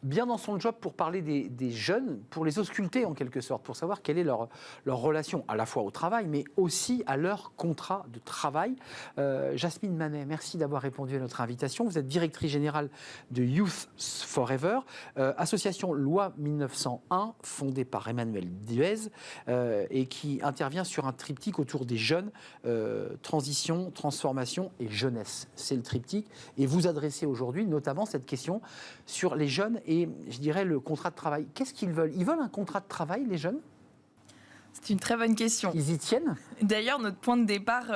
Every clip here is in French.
bien dans son job pour parler des jeunes, pour les ausculter en quelque sorte, pour savoir quelle est leur relation à la fois au travail, mais aussi à leur contrat de travail. Jasmine Manet, merci d'avoir répondu à notre invitation. Vous êtes directrice générale de Youth Forever, association Loi 1901, fondée par Emmanuel Duez, et qui intervient sur un triptyque autour des jeunes, transition, transformation et jeunesse. C'est le triptyque. Et vous adressez aujourd'hui notamment cette question sur les jeunes et, je dirais, le contrat de travail. Qu'est-ce qu'ils veulent? Ils veulent un contrat de travail, les jeunes? C'est une très bonne question. Ils y tiennent? D'ailleurs, notre point de départ,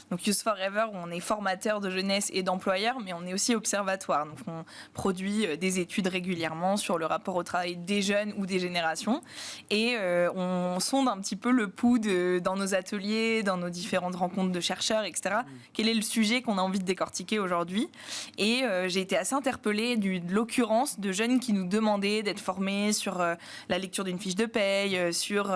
donc Youth Forever, on est formateur de jeunesse et d'employeurs, mais on est aussi observatoire. Donc on produit des études régulièrement sur le rapport au travail des jeunes ou des générations. Et on sonde un petit peu le pouls dans nos ateliers, dans nos différentes rencontres de chercheurs, etc. Quel est le sujet qu'on a envie de décortiquer aujourd'hui? Et j'ai été assez interpellée de l'occurrence de jeunes qui nous demandaient d'être formés sur la lecture d'une fiche de paye, sur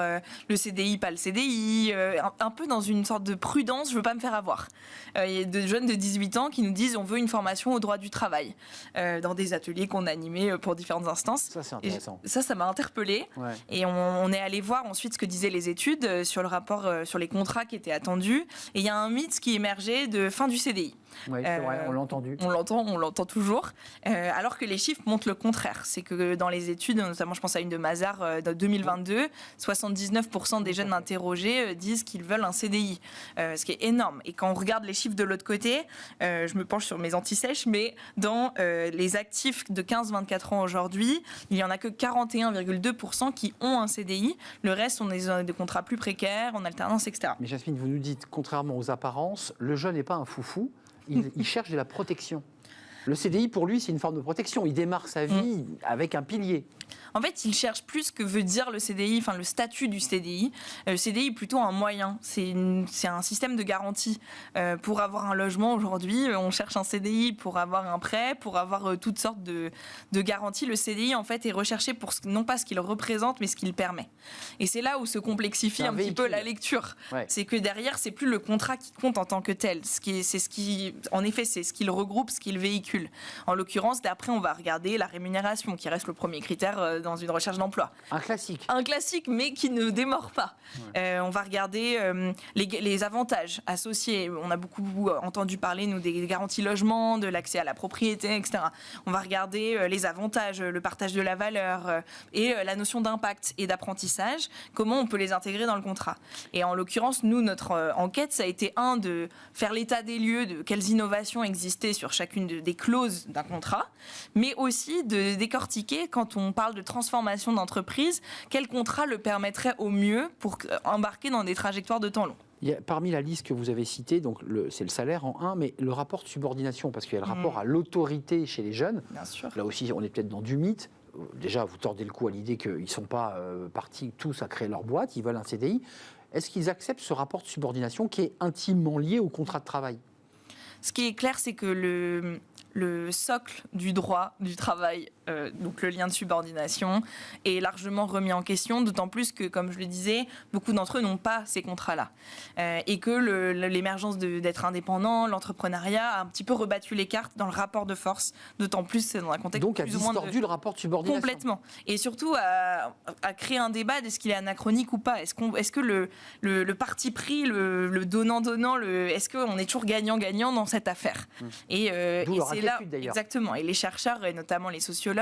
le CDI, pas le CDI, un peu dans une sorte de prudence, je veux pas me faire avoir. Il y a de jeunes de 18 ans qui nous disent on veut une formation au droit du travail, dans des ateliers qu'on a animés pour différentes instances. Ça, c'est intéressant. Ça m'a interpellée. Ouais. Et on est allé voir ensuite ce que disaient les études sur le rapport sur les contrats qui étaient attendus. Et il y a un mythe qui émergeait de fin du CDI. Oui, c'est vrai, on l'a entendu. On l'entend toujours. Alors que les chiffres montrent le contraire. C'est que dans les études, notamment je pense à une de Mazars de 2022, 79% des jeunes interrogés disent qu'ils veulent un CDI, ce qui est énorme. Et quand on regarde les chiffres de l'autre côté, je me penche sur mes anti-sèches, mais dans les actifs de 15-24 ans aujourd'hui, il n'y en a que 41,2% qui ont un CDI. Le reste, on est des contrats plus précaires, en alternance, etc. Mais Jasmine, vous nous dites, contrairement aux apparences, le jeune n'est pas un foufou, il cherche de la protection. Le CDI, pour lui, c'est une forme de protection. Il démarre sa vie avec un pilier. En fait, il cherche plus que veut dire le CDI, enfin le statut du CDI. Le CDI est plutôt un moyen. C'est un système de garantie. Pour avoir un logement aujourd'hui, on cherche un CDI pour avoir un prêt, pour avoir toutes sortes de garanties. Le CDI, en fait, est recherché pour non pas ce qu'il représente, mais ce qu'il permet. Et c'est là où se complexifie un petit peu la lecture. Ouais. C'est que derrière, c'est plus le contrat qui compte en tant que tel. En effet, c'est ce qu'il regroupe, ce qu'il véhicule. En l'occurrence, d'après, on va regarder la rémunération, qui reste le premier critère dans une recherche d'emploi. Un classique. Un classique, mais qui ne démord pas. Ouais. On va regarder les avantages associés. On a beaucoup entendu parler, nous, des garanties logement, de l'accès à la propriété, etc. On va regarder les avantages, le partage de la valeur et la notion d'impact et d'apprentissage, comment on peut les intégrer dans le contrat. Et en l'occurrence, nous, notre enquête, ça a été de faire l'état des lieux de quelles innovations existaient sur chacune des clauses d'un contrat, mais aussi de décortiquer, quand on parle de transformation d'entreprise, quel contrat le permettrait au mieux pour embarquer dans des trajectoires de temps long. Il y a, parmi la liste que vous avez citée, donc c'est le salaire en 1, mais le rapport de subordination, parce qu'il y a le rapport à l'autorité chez les jeunes. Bien sûr. Là aussi, on est peut-être dans du mythe. Déjà, vous tordez le cou à l'idée qu'ils ne sont pas partis tous à créer leur boîte, ils veulent un CDI. Est-ce qu'ils acceptent ce rapport de subordination qui est intimement lié au contrat de travail? Ce qui est clair, c'est que le socle du droit du travail, donc le lien de subordination, est largement remis en question, d'autant plus que, comme je le disais, beaucoup d'entre eux n'ont pas ces contrats-là. Et que l'émergence d'être indépendant, l'entrepreneuriat a un petit peu rebattu les cartes dans le rapport de force, d'autant plus dans un contexte donc, plus ou moins... Donc a distordu le rapport de subordination. Complètement. Et surtout à créer un débat de ce qu'il est anachronique ou pas. Est-ce que le parti pris, le donnant-donnant, est-ce qu'on est toujours gagnant-gagnant dans cette affaire? Et c'est là, exactement. Et les chercheurs, et notamment les sociologues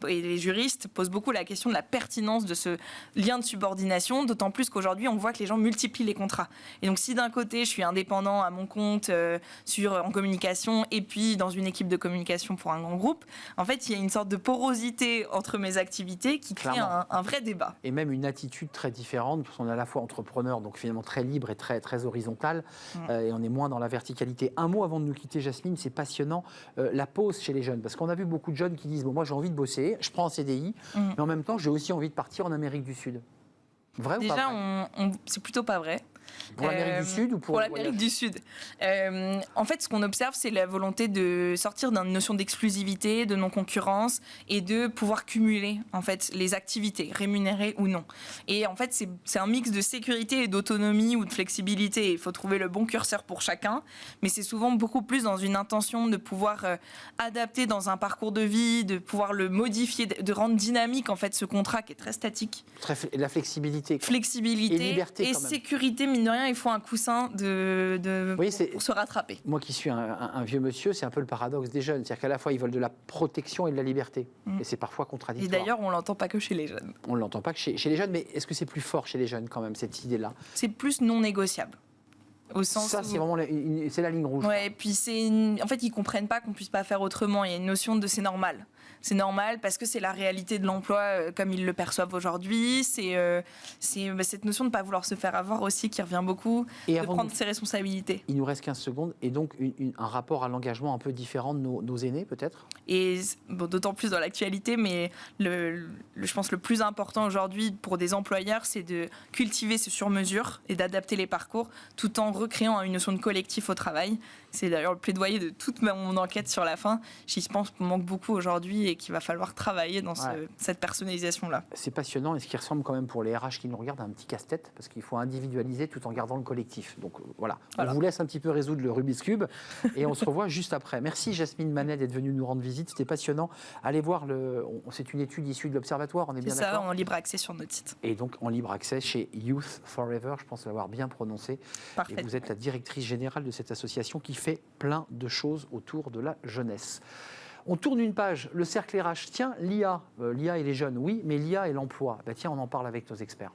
et les juristes, posent beaucoup la question de la pertinence de ce lien de subordination, d'autant plus qu'aujourd'hui, on voit que les gens multiplient les contrats. Et donc, si d'un côté, je suis indépendant à mon compte en communication, et puis dans une équipe de communication pour un grand groupe, en fait, il y a une sorte de porosité entre mes activités qui crée un vrai débat. Et même une attitude très différente, parce qu'on est à la fois entrepreneur, donc finalement très libre et très, très horizontal, et on est moins dans la verticalité. Un mot avant de nous quitter, Jasmine, c'est passionnant, la pause chez les jeunes, parce qu'on a vu beaucoup de jeunes qui disent, bon, moi j'ai envie de bosser, je prends un CDI, mais en même temps j'ai aussi envie de partir en Amérique du Sud. Vrai déjà, ou pas vrai? c'est plutôt pas vrai. Pour l'Amérique du Sud ou pour l'Amérique du Sud. En fait, ce qu'on observe, c'est la volonté de sortir d'une notion d'exclusivité, de non-concurrence et de pouvoir cumuler en fait les activités, rémunérées ou non. Et en fait, c'est un mix de sécurité et d'autonomie ou de flexibilité. Il faut trouver le bon curseur pour chacun, mais c'est souvent beaucoup plus dans une intention de pouvoir adapter dans un parcours de vie, de pouvoir le modifier, de rendre dynamique en fait ce contrat qui est très statique. La flexibilité. Flexibilité et liberté et quand même. Sécurité, mine de rien, il faut un coussin pour se rattraper. Moi qui suis un vieux monsieur, c'est un peu le paradoxe des jeunes. C'est-à-dire qu'à la fois, ils veulent de la protection et de la liberté. Et c'est parfois contradictoire. Et d'ailleurs, on ne l'entend pas que chez les jeunes. On ne l'entend pas que chez les jeunes, mais est-ce que c'est plus fort chez les jeunes quand même, cette idée-là? C'est plus non négociable. Au sens ça, c'est vraiment c'est la ligne rouge. Ouais, et puis en fait, ils comprennent pas qu'on puisse pas faire autrement. Il y a une notion de c'est normal. C'est normal parce que c'est la réalité de l'emploi comme ils le perçoivent aujourd'hui. C'est cette notion de ne pas vouloir se faire avoir aussi qui revient beaucoup, de prendre ses responsabilités. Il nous reste 15 secondes et donc un rapport à l'engagement un peu différent de nos aînés peut-être. Et bon, d'autant plus dans l'actualité, mais je pense le plus important aujourd'hui pour des employeurs, c'est de cultiver ce sur-mesure et d'adapter les parcours tout en recréant une notion de collectif au travail. C'est d'ailleurs le plaidoyer de toute mon enquête sur la fin. J'y pense qu'on manque beaucoup aujourd'hui et qu'il va falloir travailler dans cette personnalisation-là. C'est passionnant et ce qui ressemble quand même pour les RH qui nous regardent à un petit casse-tête parce qu'il faut individualiser tout en gardant le collectif. Donc voilà, on vous laisse un petit peu résoudre le Rubik's Cube et on se revoit juste après. Merci Jasmine Manet d'être venue nous rendre visite, c'était passionnant. Allez voir, c'est une étude issue de l'Observatoire, on est bien d'accord ? C'est ça, en libre accès sur notre site. Et donc en libre accès chez Youth Forever, je pense l'avoir bien prononcé. Parfait. Et vous êtes la directrice générale de cette association qui fait plein de choses autour de la jeunesse. On tourne une page, le cercle RH. Tiens, l'IA et les jeunes, oui, mais l'IA et l'emploi. Tiens, on en parle avec nos experts.